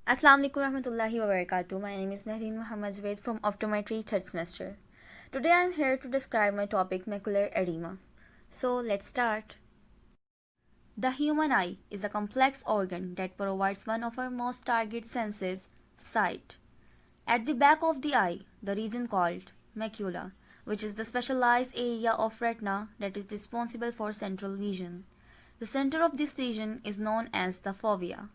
Assalamu alaikum warahmatullahi wabarakatuh. My name is Mehreen Muhammad Zaid from Optometry 3rd semester. Today I am here to describe my topic macular edema. So let's start. The human eye is a complex organ that provides one of our most target senses, sight. At the back of the eye, the region called macula, which is the specialized area of retina that is responsible for central vision. The center of this region is known as the fovea.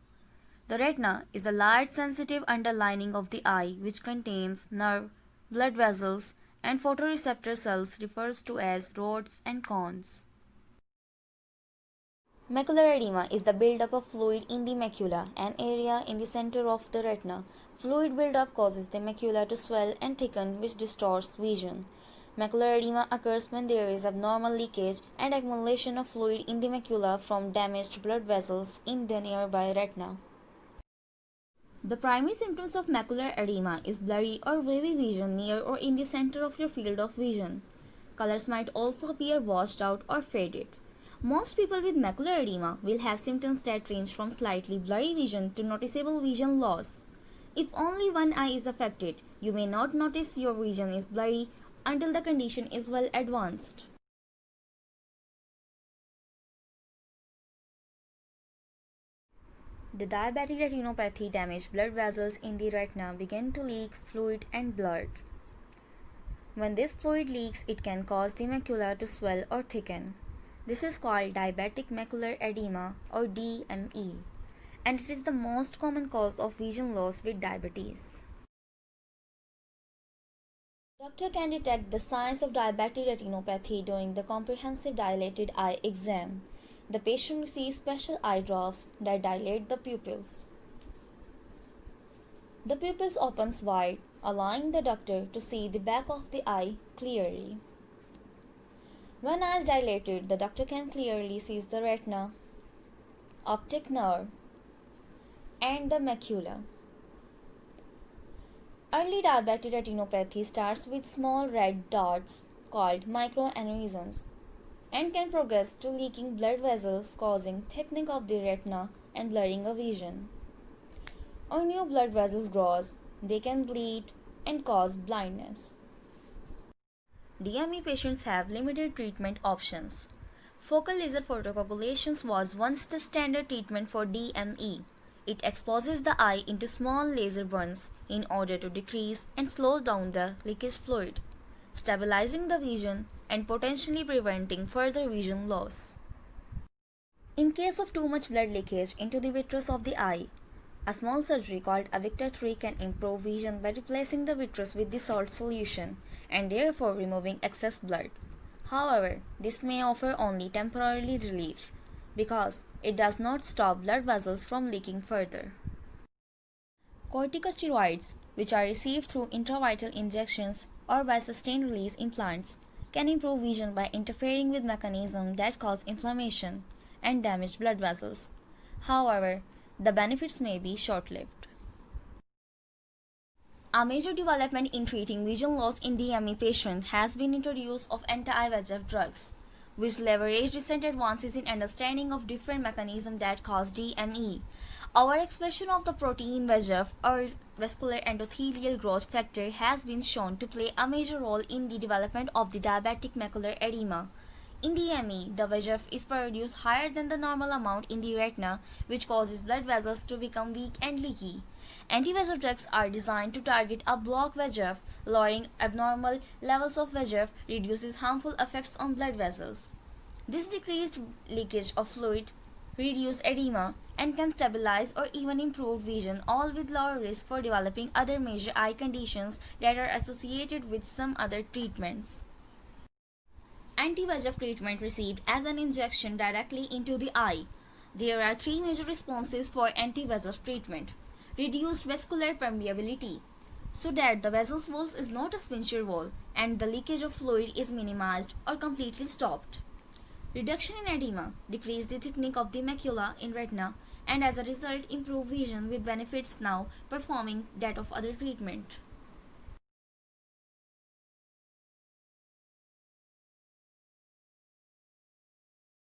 The retina is a light-sensitive underlining of the eye which contains nerve, blood vessels, and photoreceptor cells referred to as rods and cones. Macular edema is the buildup of fluid in the macula, an area in the center of the retina. Fluid buildup causes the macula to swell and thicken, which distorts vision. Macular edema occurs when there is abnormal leakage and accumulation of fluid in the macula from damaged blood vessels in the nearby retina. The primary symptoms of macular edema is blurry or wavy vision near or in the center of your field of vision. Colors might also appear washed out or faded. Most people with macular edema will have symptoms that range from slightly blurry vision to noticeable vision loss. If only one eye is affected, you may not notice your vision is blurry until the condition is well advanced. The diabetic retinopathy damaged blood vessels in the retina begin to leak fluid and blood. When this fluid leaks, it can cause the macula to swell or thicken. This is called diabetic macular edema or DME, and it is the most common cause of vision loss with diabetes. Doctor can detect the signs of diabetic retinopathy during the comprehensive dilated eye exam. The patient receives special eye drops that dilate the pupils. The pupils opens wide, allowing the doctor to see the back of the eye clearly. When eye is dilated, the doctor can clearly see the retina, optic nerve, and the macula. Early diabetic retinopathy starts with small red dots called microaneurysms and can progress to leaking blood vessels causing thickening of the retina and blurring of vision. When new blood vessels grows, they can bleed and cause blindness. DME patients have limited treatment options. Focal laser photocoagulation was once the standard treatment for DME. It exposes the eye into small laser burns in order to decrease and slow down the leakage fluid, stabilizing the vision and potentially preventing further vision loss. In case of too much blood leakage into the vitreous of the eye, a small surgery called avictomy can improve vision by replacing the vitreous with the salt solution and therefore removing excess blood. However, this may offer only temporary relief because it does not stop blood vessels from leaking further. Corticosteroids, which are received through intravitreal injections or by sustained release implants, can improve vision by interfering with mechanisms that cause inflammation and damage blood vessels. However, the benefits may be short-lived. A major development in treating vision loss in DME patients has been introduce of anti-VEGF drugs, which leverage recent advances in understanding of different mechanisms that cause DME. Our expression of the protein VEGF or vascular endothelial growth factor has been shown to play a major role in the development of the diabetic macular edema. In DME, the VEGF is produced higher than the normal amount in the retina, which causes blood vessels to become weak and leaky. Anti-VEGF drugs are designed to target or block VEGF. Lowering abnormal levels of VEGF reduces harmful effects on blood vessels. This decreased leakage of fluid, reduce edema, and can stabilize or even improve vision, all with lower risk for developing other major eye conditions that are associated with some other treatments. Anti-VEGF treatment received as an injection directly into the eye. There are three major responses for anti-VEGF treatment. Reduced vascular permeability, so that the vessel's wall is not a sphincter wall and the leakage of fluid is minimized or completely stopped. Reduction in edema, decrease the thickening of the macula in retina, and as a result improve vision with benefits now performing that of other treatment.